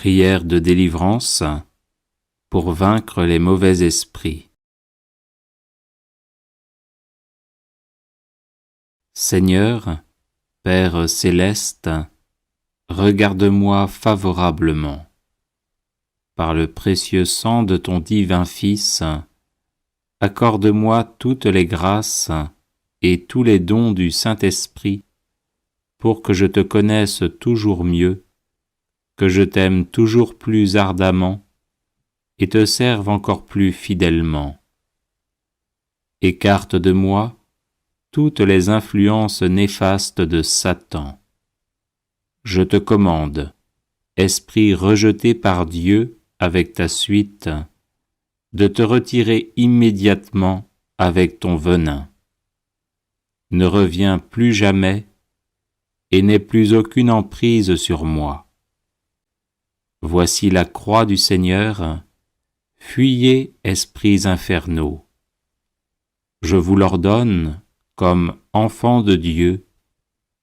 Prière de délivrance pour vaincre les mauvais esprits. Seigneur, Père céleste, regarde-moi favorablement. Par le précieux sang de ton divin Fils, accorde-moi toutes les grâces et tous les dons du Saint-Esprit pour que je te connaisse toujours mieux, que je t'aime toujours plus ardemment et te serve encore plus fidèlement. Écarte de moi toutes les influences néfastes de Satan. Je te commande, esprit rejeté par Dieu avec ta suite, de te retirer immédiatement avec ton venin. Ne reviens plus jamais et n'aie plus aucune emprise sur moi. Voici la croix du Seigneur, fuyez, esprits infernaux. Je vous l'ordonne comme enfants de Dieu,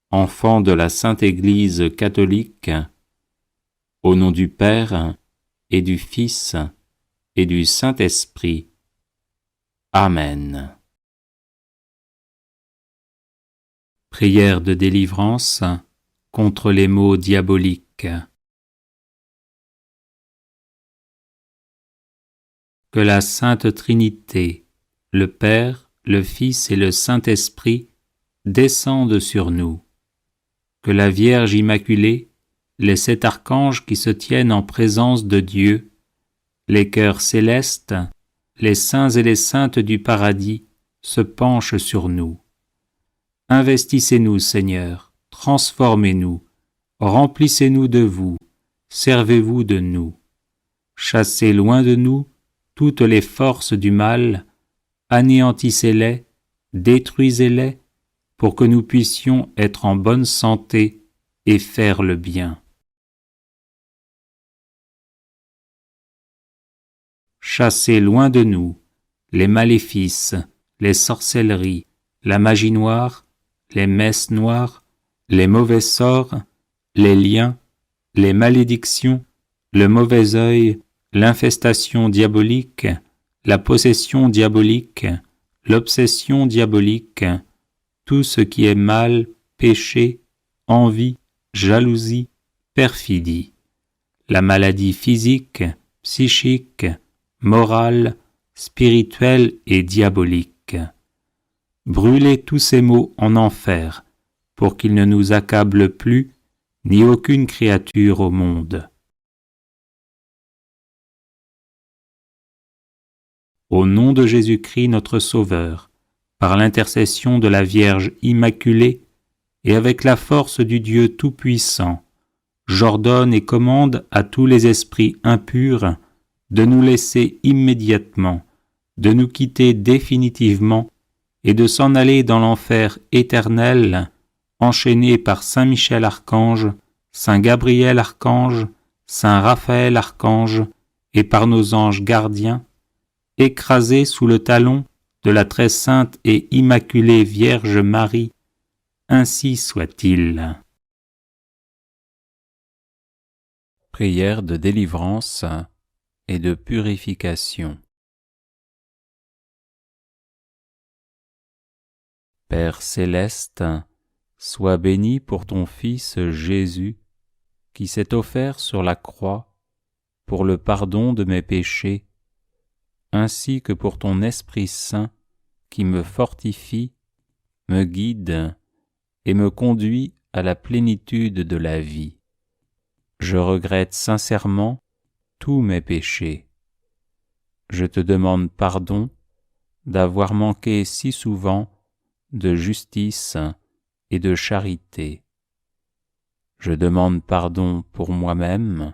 enfants de la Sainte Église catholique, au nom du Père et du Fils et du Saint-Esprit. Amen. Prière de délivrance contre les maux diaboliques. Que la Sainte Trinité, le Père, le Fils et le Saint-Esprit descendent sur nous. Que la Vierge Immaculée, les 7 archanges qui se tiennent en présence de Dieu, les cœurs célestes, les saints et les saintes du paradis se penchent sur nous. Investissez-nous, Seigneur, transformez-nous, remplissez-nous de vous, servez-vous de nous. Chassez loin de nous toutes les forces du mal, anéantissez-les, détruisez-les, pour que nous puissions être en bonne santé et faire le bien. Chassez loin de nous les maléfices, les sorcelleries, la magie noire, les messes noires, les mauvais sorts, les liens, les malédictions, le mauvais œil, l'infestation diabolique, la possession diabolique, l'obsession diabolique, tout ce qui est mal, péché, envie, jalousie, perfidie, la maladie physique, psychique, morale, spirituelle et diabolique. Brûlez tous ces maux en enfer, pour qu'ils ne nous accablent plus, ni aucune créature au monde. Au nom de Jésus-Christ notre Sauveur, par l'intercession de la Vierge Immaculée et avec la force du Dieu Tout-Puissant, j'ordonne et commande à tous les esprits impurs de nous laisser immédiatement, de nous quitter définitivement et de s'en aller dans l'enfer éternel, enchaînés par Saint Michel Archange, Saint Gabriel Archange, Saint Raphaël Archange et par nos anges gardiens, écrasés sous le talon de la très sainte et immaculée Vierge Marie, ainsi soit-il. Prière de délivrance et de purification. Père céleste, sois béni pour ton Fils Jésus, qui s'est offert sur la croix pour le pardon de mes péchés, ainsi que pour ton Esprit Saint qui me fortifie, me guide et me conduit à la plénitude de la vie. Je regrette sincèrement tous mes péchés. Je te demande pardon d'avoir manqué si souvent de justice et de charité. Je demande pardon pour moi-même,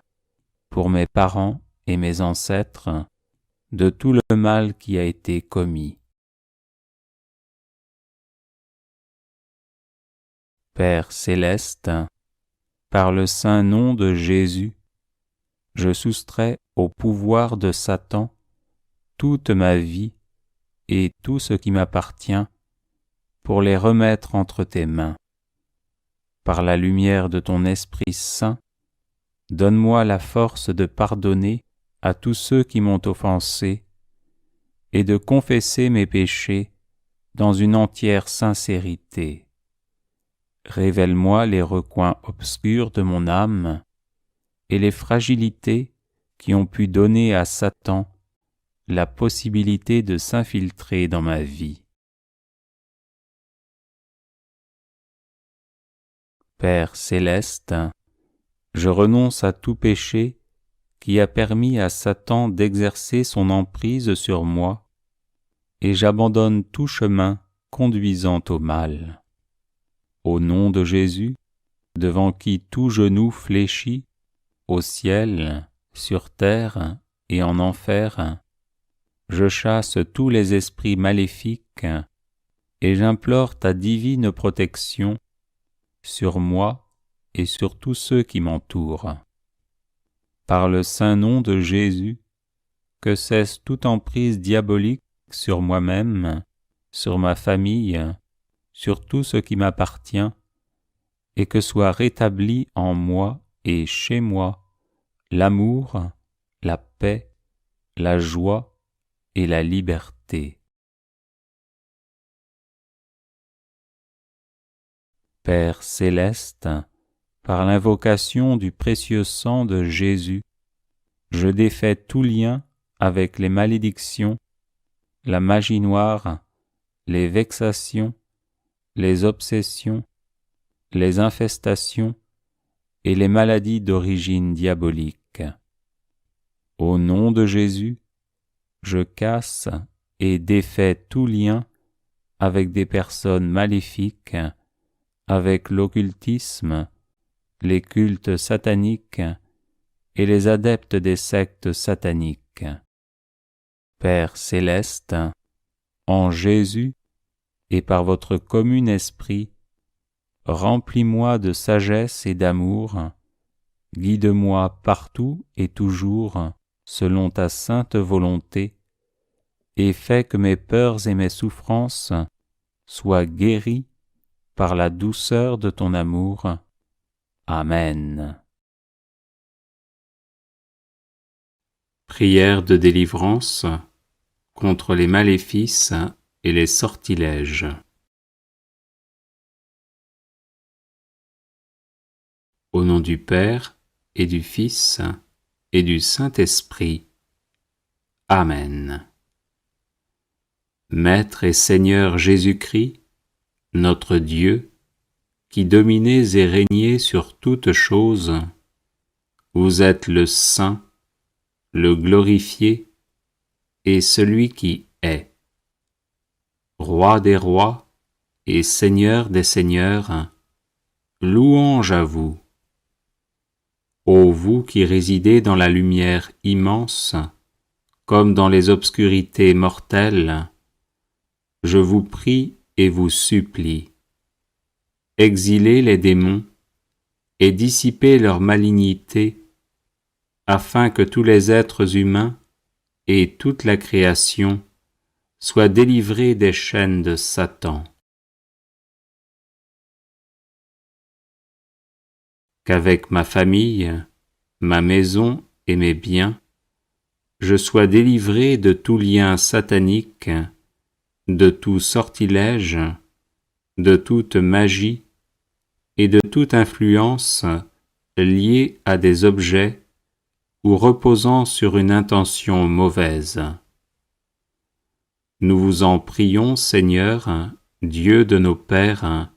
pour mes parents et mes ancêtres, de tout le mal qui a été commis. Père céleste, par le saint nom de Jésus, je soustrais au pouvoir de Satan toute ma vie et tout ce qui m'appartient pour les remettre entre tes mains. Par la lumière de ton Esprit Saint, donne-moi la force de pardonner à tous ceux qui m'ont offensé et de confesser mes péchés dans une entière sincérité. Révèle-moi les recoins obscurs de mon âme et les fragilités qui ont pu donner à Satan la possibilité de s'infiltrer dans ma vie. Père céleste, je renonce à tout péché qui a permis à Satan d'exercer son emprise sur moi, et j'abandonne tout chemin conduisant au mal. Au nom de Jésus, devant qui tout genou fléchit, au ciel, sur terre et en enfer, je chasse tous les esprits maléfiques et j'implore ta divine protection sur moi et sur tous ceux qui m'entourent. Par le saint nom de Jésus, que cesse toute emprise diabolique sur moi-même, sur ma famille, sur tout ce qui m'appartient, et que soit rétabli en moi et chez moi l'amour, la paix, la joie et la liberté. Père céleste, par l'invocation du précieux sang de Jésus, je défais tout lien avec les malédictions, la magie noire, les vexations, les obsessions, les infestations et les maladies d'origine diabolique. Au nom de Jésus, je casse et défais tout lien avec des personnes maléfiques, avec l'occultisme, les cultes sataniques et les adeptes des sectes sataniques. Père céleste, en Jésus et par votre commun esprit, remplis-moi de sagesse et d'amour, guide-moi partout et toujours selon ta sainte volonté, et fais que mes peurs et mes souffrances soient guéries par la douceur de ton amour. Amen. Prière de délivrance contre les maléfices et les sortilèges. Au nom du Père et du Fils et du Saint-Esprit. Amen. Maître et Seigneur Jésus-Christ, notre Dieu, qui dominez et régnez sur toutes choses, vous êtes le Saint, le glorifié et celui qui est. Roi des rois et Seigneur des seigneurs, louange à vous. Ô vous qui résidez dans la lumière immense, comme dans les obscurités mortelles, je vous prie et vous supplie. Exilez les démons et dissipez leur malignité, afin que tous les êtres humains et toute la création soient délivrés des chaînes de Satan. Qu'avec ma famille, ma maison et mes biens, je sois délivré de tout lien satanique, de tout sortilège, de toute magie et de toute influence liée à des objets ou reposant sur une intention mauvaise. Nous vous en prions, Seigneur, Dieu de nos pères,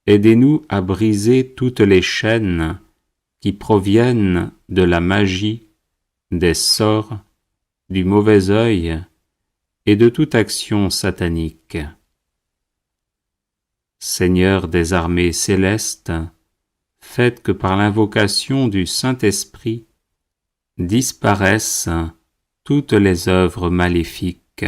aidez-nous à briser toutes les chaînes qui proviennent de la magie, des sorts, du mauvais œil et de toute action satanique. Seigneur des armées célestes, faites que par l'invocation du Saint-Esprit disparaissent toutes les œuvres maléfiques.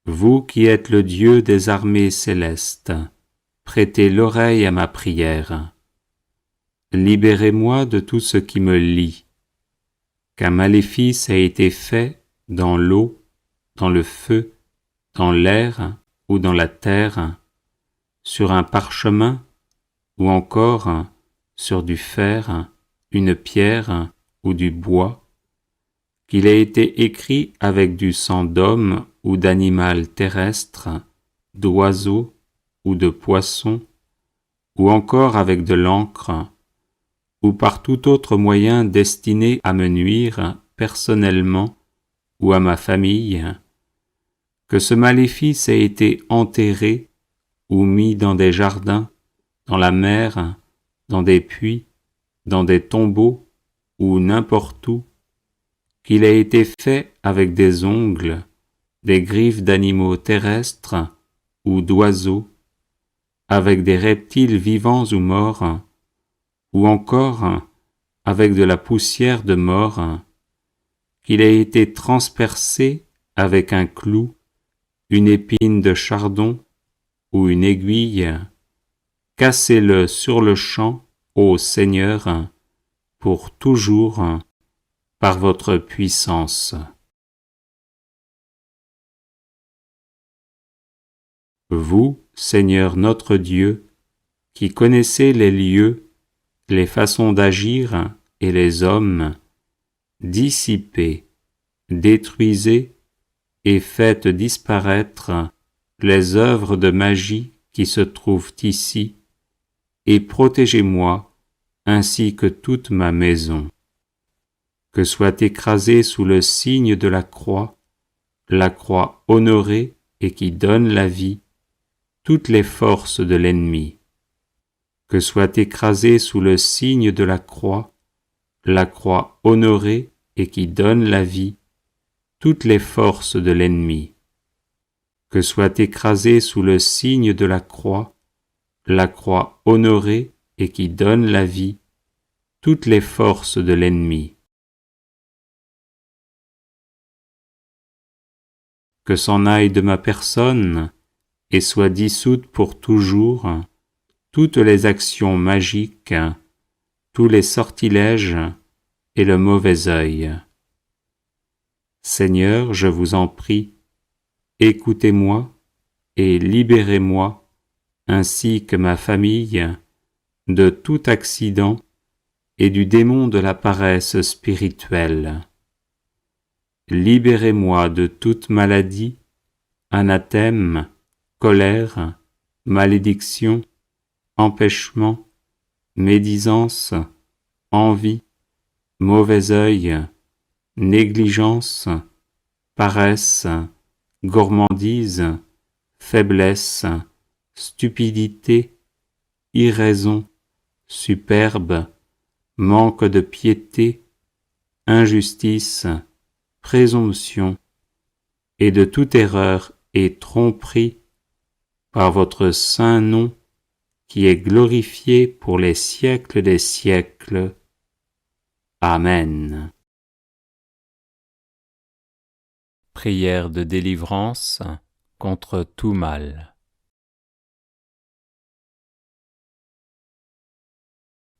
Vous qui êtes le Dieu des armées célestes, prêtez l'oreille à ma prière. Libérez-moi de tout ce qui me lie, qu'un maléfice a été fait dans l'eau, dans le feu, dans l'air ou dans la terre, sur un parchemin ou encore sur du fer, une pierre ou du bois, qu'il ait été écrit avec du sang d'homme ou d'animal terrestre, d'oiseau ou de poisson, ou encore avec de l'encre, ou par tout autre moyen destiné à me nuire personnellement ou à ma famille, que ce maléfice ait été enterré ou mis dans des jardins, dans la mer, dans des puits, dans des tombeaux ou n'importe où, qu'il ait été fait avec des ongles, des griffes d'animaux terrestres ou d'oiseaux, avec des reptiles vivants ou morts, ou encore avec de la poussière de mort, qu'il ait été transpercé avec un clou, une épine de chardon ou une aiguille, cassez-le sur le champ, ô Seigneur, pour toujours, par votre puissance. Vous, Seigneur notre Dieu, qui connaissez les lieux, les façons d'agir et les hommes, dissipez, détruisez et faites disparaître les œuvres de magie qui se trouvent ici, et protégez-moi ainsi que toute ma maison. Que soit écrasée sous le signe de la croix honorée et qui donne la vie, toutes les forces de l'ennemi. Que soit écrasée sous le signe de la croix honorée et qui donne la vie, toutes les forces de l'ennemi. Que soit écrasée sous le signe de la croix honorée et qui donne la vie, toutes les forces de l'ennemi. Que s'en aille de ma personne et soit dissoute pour toujours toutes les actions magiques, tous les sortilèges et le mauvais œil. Seigneur, je vous en prie, écoutez-moi et libérez-moi, ainsi que ma famille, de tout accident et du démon de la paresse spirituelle. Libérez-moi de toute maladie, anathème, colère, malédiction, empêchement, médisance, envie, mauvais œil, négligence, paresse, gourmandise, faiblesse, stupidité, irraison, superbe, manque de piété, injustice, présomption, et de toute erreur et tromperie, par votre saint nom, qui est glorifié pour les siècles des siècles. Amen. Prière de délivrance contre tout mal.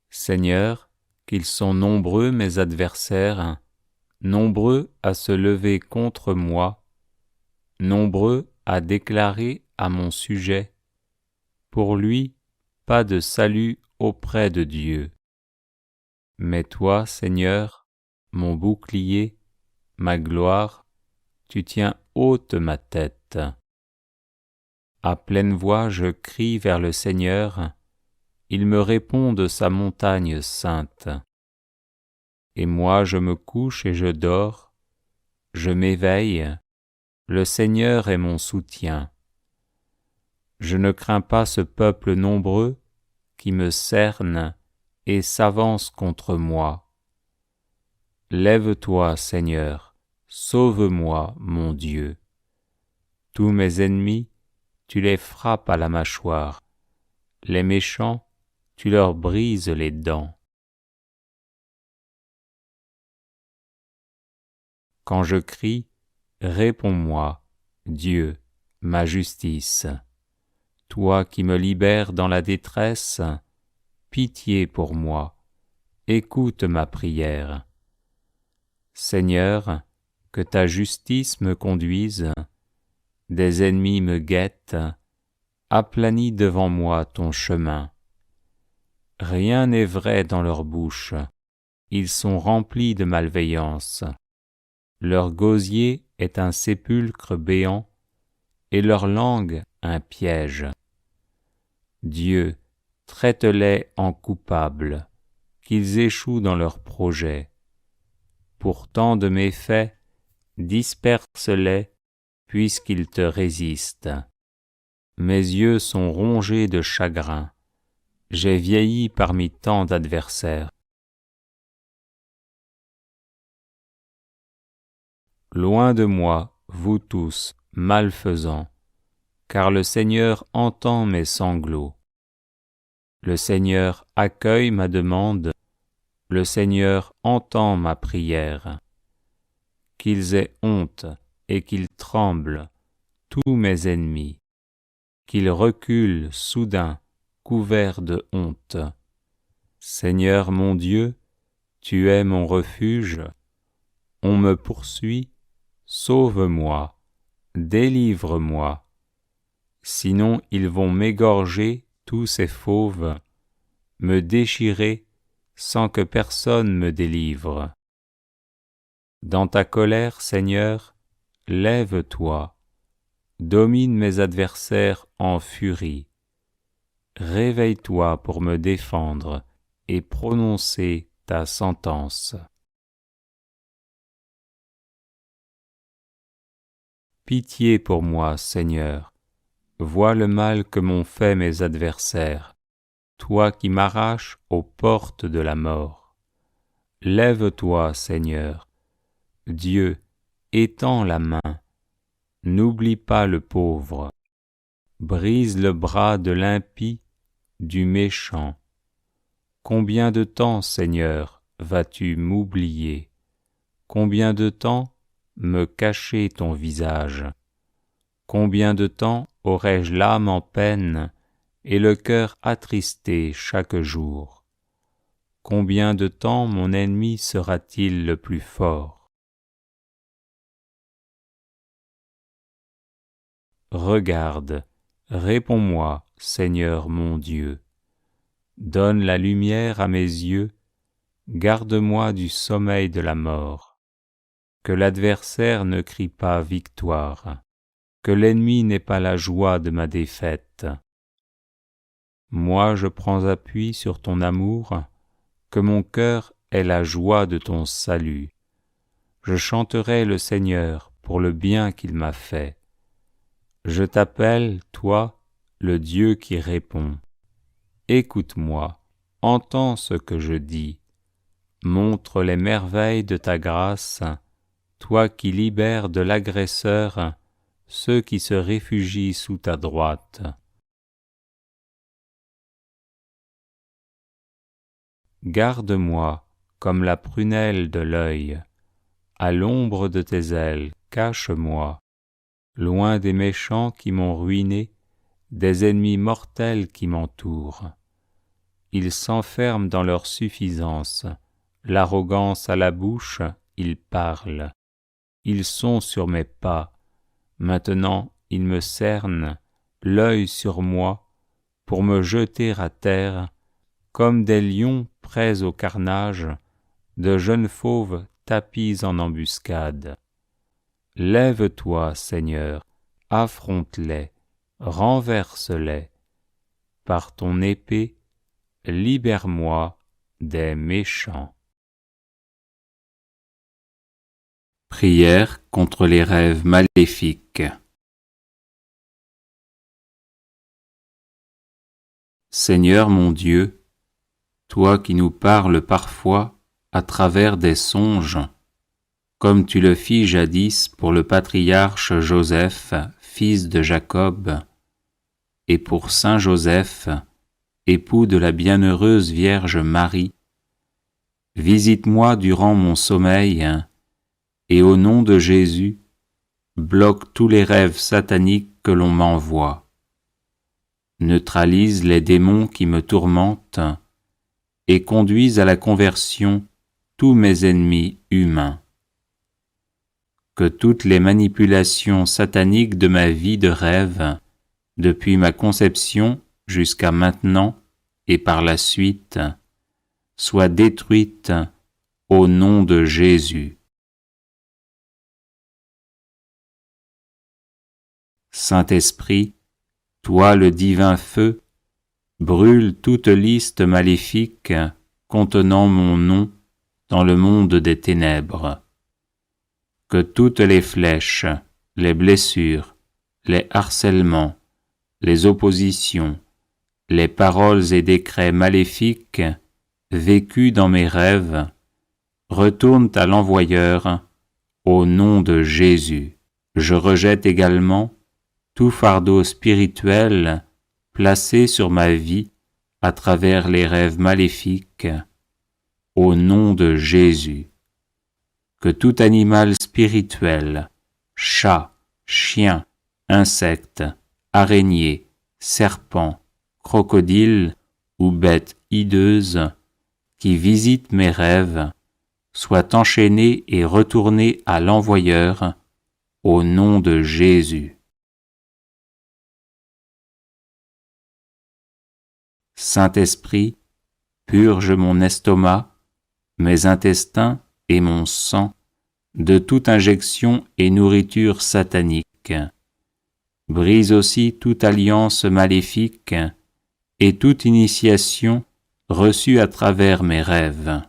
Seigneur, qu'ils sont nombreux mes adversaires, nombreux à se lever contre moi, nombreux à déclarer à mon sujet, pour lui, pas de salut auprès de Dieu. Mais toi, Seigneur, mon bouclier, ma gloire, tu tiens haute ma tête. À pleine voix je crie vers le Seigneur, il me répond de sa montagne sainte. Et moi je me couche et je dors, je m'éveille, le Seigneur est mon soutien. Je ne crains pas ce peuple nombreux qui me cerne et s'avance contre moi. Lève-toi, Seigneur, sauve-moi, mon Dieu. Tous mes ennemis, tu les frappes à la mâchoire. Les méchants, tu leur brises les dents. Quand je crie, réponds-moi, Dieu, ma justice. Toi qui me libères dans la détresse, pitié pour moi, écoute ma prière. Seigneur, que ta justice me conduise, des ennemis me guettent, aplanis devant moi ton chemin. Rien n'est vrai dans leur bouche, ils sont remplis de malveillance. Leur gosier est un sépulcre béant, et leur langue un piège. Dieu, traite-les en coupables, qu'ils échouent dans leurs projets. Pour tant de méfaits, disperse-les, puisqu'ils te résistent. Mes yeux sont rongés de chagrin, j'ai vieilli parmi tant d'adversaires. Loin de moi, vous tous, malfaisants, car le Seigneur entend mes sanglots. Le Seigneur accueille ma demande, le Seigneur entend ma prière. Qu'ils aient honte et qu'ils tremblent, tous mes ennemis, qu'ils reculent soudain, couverts de honte. Seigneur mon Dieu, tu es mon refuge, on me poursuit, sauve-moi, délivre-moi. Sinon ils vont m'égorger tous ces fauves, me déchirer sans que personne me délivre. Dans ta colère, Seigneur, lève-toi, domine mes adversaires en furie. Réveille-toi pour me défendre et prononcer ta sentence. Pitié pour moi, Seigneur, vois le mal que m'ont fait mes adversaires, toi qui m'arraches aux portes de la mort. Lève-toi, Seigneur, Dieu, étends la main, n'oublie pas le pauvre, brise le bras de l'impie, du méchant. Combien de temps, Seigneur, vas-tu m'oublier? Combien de temps me cacher ton visage? Combien de temps aurai-je l'âme en peine et le cœur attristé chaque jour? Combien de temps mon ennemi sera-t-il le plus fort? Regarde, réponds-moi, Seigneur mon Dieu. Donne la lumière à mes yeux, garde-moi du sommeil de la mort. Que l'adversaire ne crie pas victoire, que l'ennemi n'ait pas la joie de ma défaite. Moi je prends appui sur ton amour, que mon cœur ait la joie de ton salut. Je chanterai le Seigneur pour le bien qu'il m'a fait. Je t'appelle, toi, le Dieu qui répond. Écoute-moi, entends ce que je dis. Montre les merveilles de ta grâce, toi qui libères de l'agresseur ceux qui se réfugient sous ta droite. Garde-moi comme la prunelle de l'œil, à l'ombre de tes ailes, cache-moi, loin des méchants qui m'ont ruiné, des ennemis mortels qui m'entourent. Ils s'enferment dans leur suffisance, l'arrogance à la bouche, ils parlent. Ils sont sur mes pas, maintenant ils me cernent, l'œil sur moi, pour me jeter à terre, comme des lions prêts au carnage, de jeunes fauves tapis en embuscade. Lève-toi, Seigneur, affronte-les, renverse-les. Par ton épée, libère-moi des méchants. Prière contre les rêves maléfiques. Seigneur mon Dieu, toi qui nous parles parfois à travers des songes, comme tu le fis jadis pour le patriarche Joseph, fils de Jacob, et pour saint Joseph, époux de la bienheureuse Vierge Marie, visite-moi durant mon sommeil, et au nom de Jésus, bloque tous les rêves sataniques que l'on m'envoie. Neutralise les démons qui me tourmentent, et conduise à la conversion tous mes ennemis humains. Que toutes les manipulations sataniques de ma vie de rêve, depuis ma conception jusqu'à maintenant et par la suite, soient détruites au nom de Jésus. Saint-Esprit, toi le divin feu, brûle toute liste maléfique contenant mon nom dans le monde des ténèbres. Que toutes les flèches, les blessures, les harcèlements, les oppositions, les paroles et décrets maléfiques vécus dans mes rêves retournent à l'envoyeur au nom de Jésus. Je rejette également tout fardeau spirituel placé sur ma vie à travers les rêves maléfiques au nom de Jésus. Que tout animal spirituel, chat, chien, insecte, araignée, serpent, crocodile ou bête hideuse qui visite mes rêves soit enchaîné et retourné à l'envoyeur au nom de Jésus. Saint-Esprit, purge mon estomac, mes intestins et mon sang de toute injection et nourriture satanique. Brise aussi toute alliance maléfique et toute initiation reçue à travers mes rêves.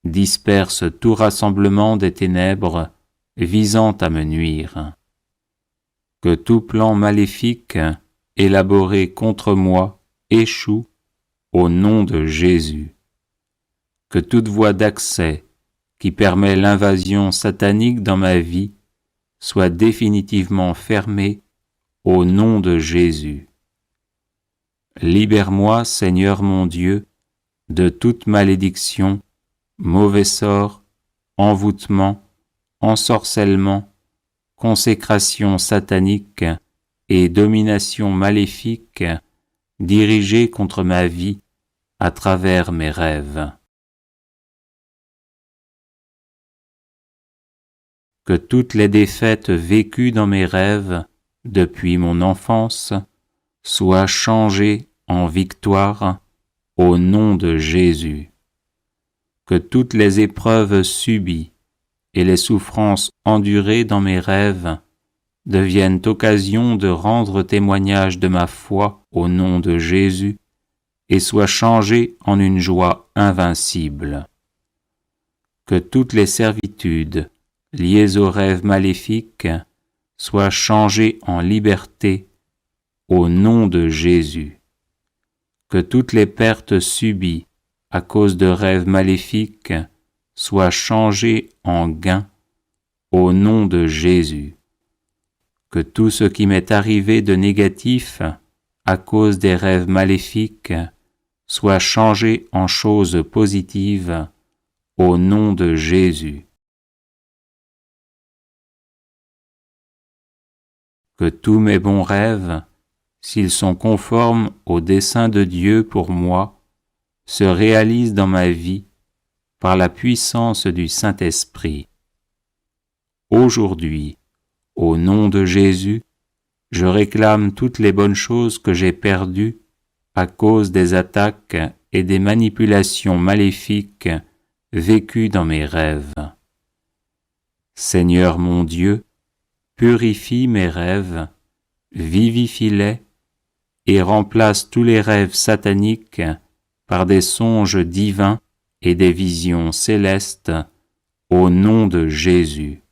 Disperse tout rassemblement des ténèbres visant à me nuire. Que tout plan maléfique élaboré contre moi échoue au nom de Jésus. Que toute voie d'accès qui permet l'invasion satanique dans ma vie soit définitivement fermée au nom de Jésus. Libère-moi, Seigneur mon Dieu, de toute malédiction, mauvais sort, envoûtement, ensorcellement, consécration satanique et domination maléfique dirigée contre ma vie à travers mes rêves. Que toutes les défaites vécues dans mes rêves depuis mon enfance soient changées en victoire au nom de Jésus. Que toutes les épreuves subies et les souffrances endurées dans mes rêves deviennent occasion de rendre témoignage de ma foi au nom de Jésus et soient changées en une joie invincible. Que toutes les servitudes liées aux rêves maléfiques soient changées en liberté au nom de Jésus. Que toutes les pertes subies à cause de rêves maléfiques soient changées en gains au nom de Jésus. Que tout ce qui m'est arrivé de négatif à cause des rêves maléfiques soit changé en choses positives au nom de Jésus. Que tous mes bons rêves, s'ils sont conformes au dessein de Dieu pour moi, se réalisent dans ma vie par la puissance du Saint-Esprit. Aujourd'hui, au nom de Jésus, je réclame toutes les bonnes choses que j'ai perdues à cause des attaques et des manipulations maléfiques vécues dans mes rêves. Seigneur mon Dieu, purifie mes rêves, vivifie-les et remplace tous les rêves sataniques par des songes divins et des visions célestes au nom de Jésus.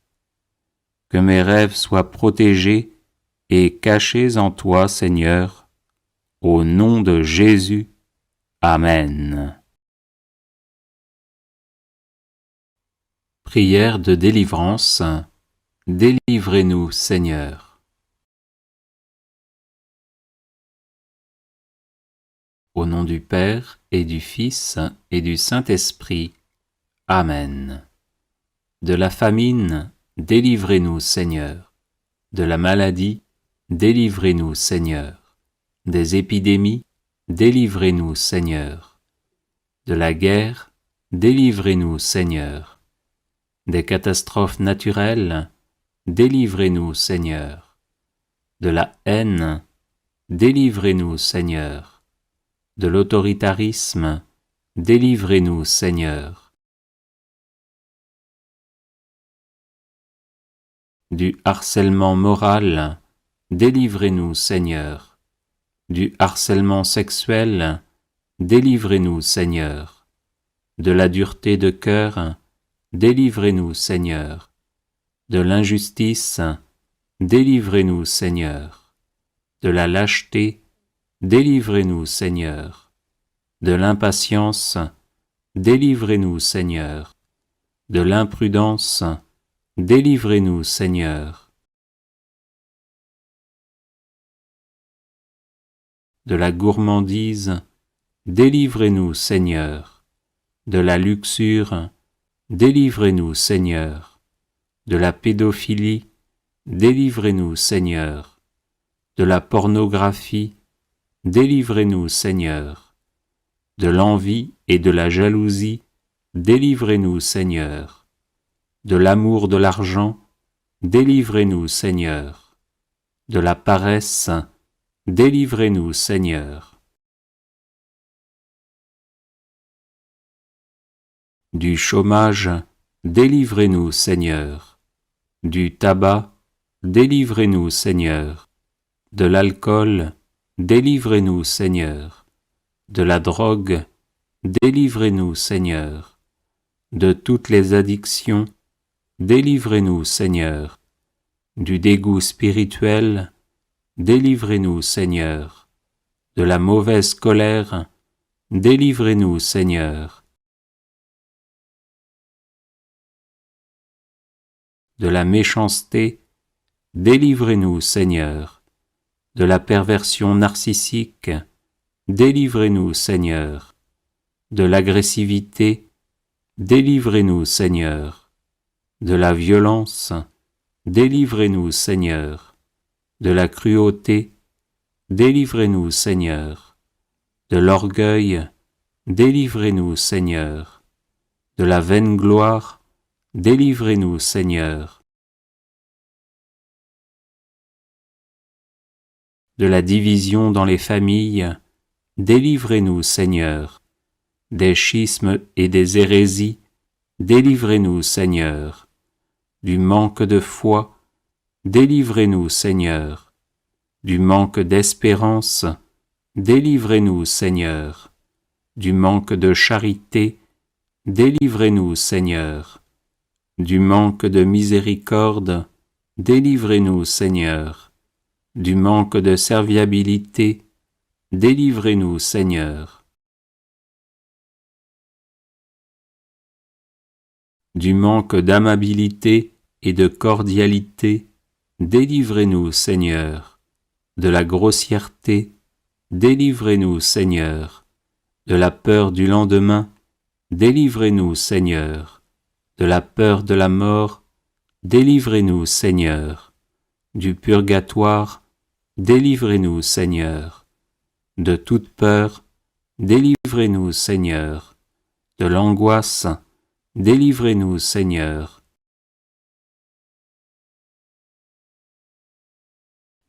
Que mes rêves soient protégés et cachés en toi, Seigneur, au nom de Jésus. Amen. Prière de délivrance. Délivrez-nous, Seigneur. Au nom du Père et du Fils et du Saint-Esprit. Amen. De la famine, délivrez-nous, Seigneur. De la maladie, délivrez-nous, Seigneur. Des épidémies, délivrez-nous, Seigneur. De la guerre, délivrez-nous, Seigneur. Des catastrophes naturelles, délivrez-nous, Seigneur. De la haine, délivrez-nous, Seigneur. de l'autoritarisme, délivrez-nous, Seigneur. Du harcèlement moral, délivrez-nous, Seigneur. Du harcèlement sexuel, délivrez-nous, Seigneur. De la dureté de cœur, délivrez-nous, Seigneur. De l'injustice, délivrez-nous, Seigneur. De la lâcheté, délivrez-nous, Seigneur. De l'impatience, délivrez-nous, Seigneur. De l'imprudence, délivrez-nous, Seigneur. De la gourmandise, délivrez-nous, Seigneur. De la luxure, délivrez-nous, Seigneur. De la pédophilie, délivrez-nous, Seigneur. De la pornographie, délivrez-nous, Seigneur. De l'envie et de la jalousie, délivrez-nous, Seigneur. De l'amour de l'argent, délivrez-nous, Seigneur. De la paresse, délivrez-nous, Seigneur. Du chômage, délivrez-nous, Seigneur. Du tabac, délivrez-nous, Seigneur. De l'alcool, délivrez-nous, Seigneur. De la drogue, délivrez-nous, Seigneur. De toutes les addictions, délivrez-nous, Seigneur. Du dégoût spirituel, délivrez-nous, Seigneur. De la mauvaise colère, délivrez-nous, Seigneur. De la méchanceté, délivrez-nous, Seigneur. De la perversion narcissique, délivrez-nous, Seigneur. De l'agressivité, délivrez-nous, Seigneur. De la violence, délivrez-nous, Seigneur. De la cruauté, délivrez-nous, Seigneur. De l'orgueil, délivrez-nous, Seigneur. De la vaine gloire, délivrez-nous, Seigneur. De la division dans les familles, délivrez-nous, Seigneur. Des schismes et des hérésies, délivrez-nous, Seigneur. Du manque de foi, délivrez-nous, Seigneur. Du manque d'espérance, délivrez-nous, Seigneur. Du manque de charité, délivrez-nous, Seigneur. Du manque de miséricorde, délivrez-nous, Seigneur. Du manque de serviabilité, délivrez-nous, Seigneur. Du manque d'amabilité et de cordialité, délivrez-nous, Seigneur. De la grossièreté, délivrez-nous, Seigneur. De la peur du lendemain, délivrez-nous, Seigneur. De la peur de la mort, délivrez-nous, Seigneur. Du purgatoire, délivrez-nous, Seigneur. De toute peur, délivrez-nous, Seigneur. De l'angoisse, délivrez-nous, Seigneur.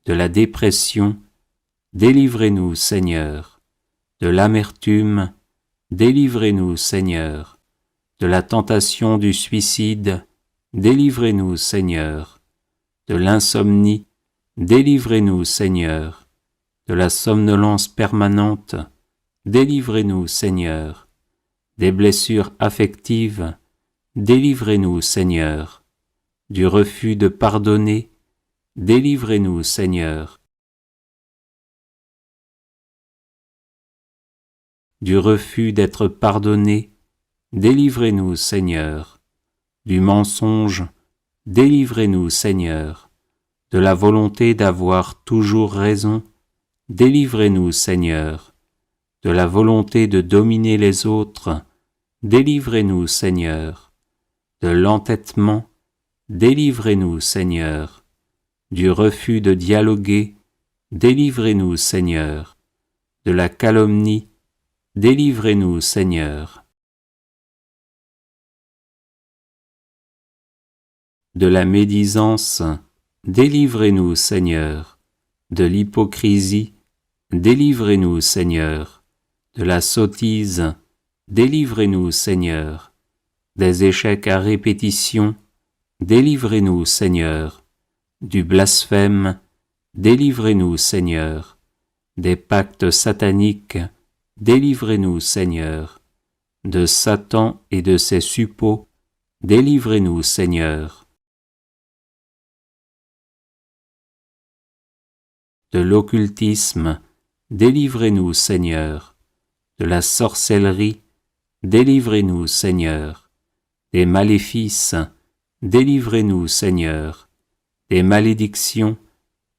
De la dépression, délivrez-nous, Seigneur. De l'amertume, délivrez-nous, Seigneur. De la tentation du suicide, délivrez-nous, Seigneur. De l'insomnie, délivrez-nous, Seigneur. De la somnolence permanente, délivrez-nous, Seigneur. Des blessures affectives, délivrez-nous, Seigneur. Du refus de pardonner, délivrez-nous, Seigneur. Du refus d'être pardonné, délivrez-nous, Seigneur. Du mensonge, délivrez-nous, Seigneur. De la volonté d'avoir toujours raison, délivrez-nous, Seigneur. De la volonté de dominer les autres, délivrez-nous, Seigneur. De l'entêtement, délivrez-nous, Seigneur. Du refus de dialoguer, délivrez-nous, Seigneur. De la calomnie, délivrez-nous, Seigneur. De la médisance, délivrez-nous, Seigneur. De l'hypocrisie, délivrez-nous, Seigneur. De la sottise, délivrez-nous, Seigneur. Des échecs à répétition, délivrez-nous, Seigneur. Du blasphème, délivrez-nous, Seigneur. Des pactes sataniques, délivrez-nous, Seigneur. De Satan et de ses suppôts, délivrez-nous, Seigneur. De l'occultisme, délivrez-nous, Seigneur. De la sorcellerie, délivrez-nous, Seigneur. Des maléfices, délivrez-nous, Seigneur. Des malédictions,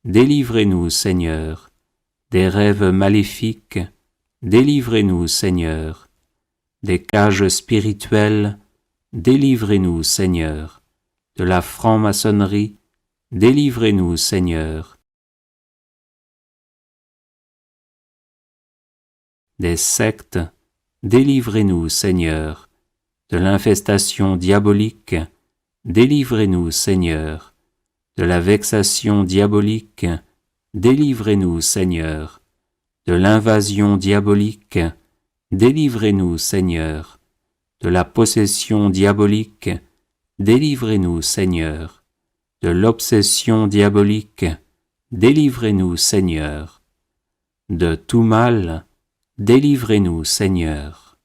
délivrez-nous, Seigneur. Des rêves maléfiques, délivrez-nous, Seigneur. Des cages spirituelles, délivrez-nous, Seigneur. De la franc-maçonnerie, délivrez-nous, Seigneur. Des sectes, délivrez-nous, Seigneur. De l'infestation diabolique, délivrez-nous, Seigneur. De la vexation diabolique, délivrez-nous, Seigneur. De l'invasion diabolique, délivrez-nous, Seigneur. De la possession diabolique, délivrez-nous, Seigneur. De l'obsession diabolique, délivrez-nous, Seigneur. De tout mal, délivrez-nous, Seigneur.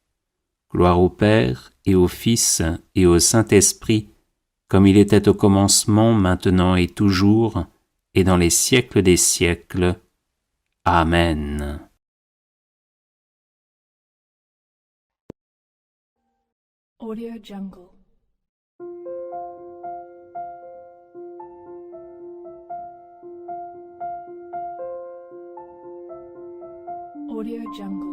Gloire au Père et au Fils et au Saint-Esprit, comme il était au commencement, maintenant et toujours, et dans les siècles des siècles. Amen. Audio Jungle. Audio Jungle.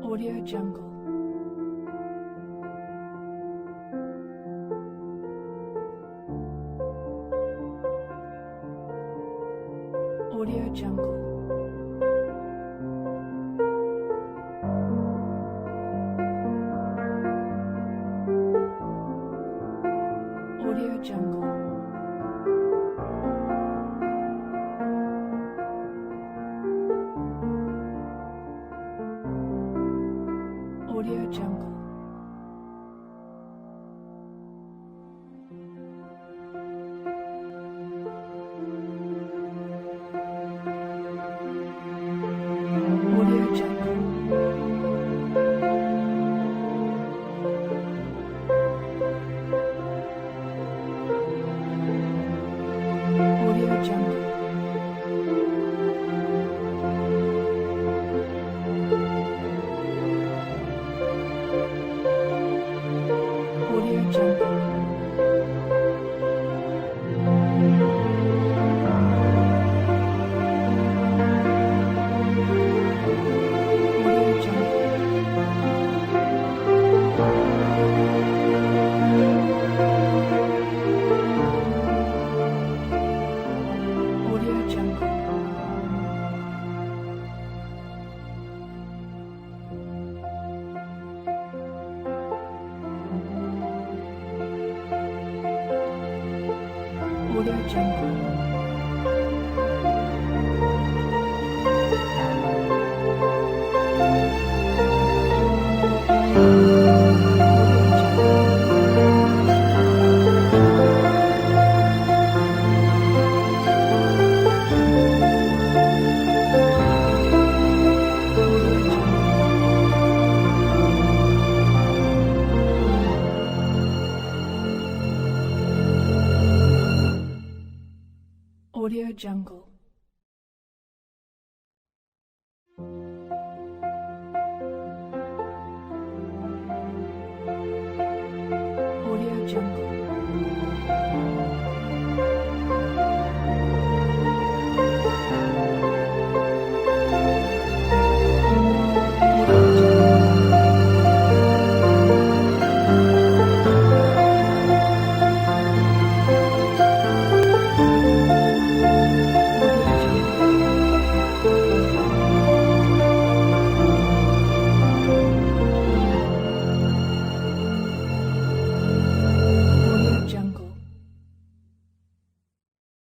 Audio Jungle. Audio Jungle. Audio Jungle. Audio Jungle. Audio Jungle. Audio Jungle. Audio Jungle. Audio Jungle. Audio Jungle. Audio Jungle. Audio Jungle.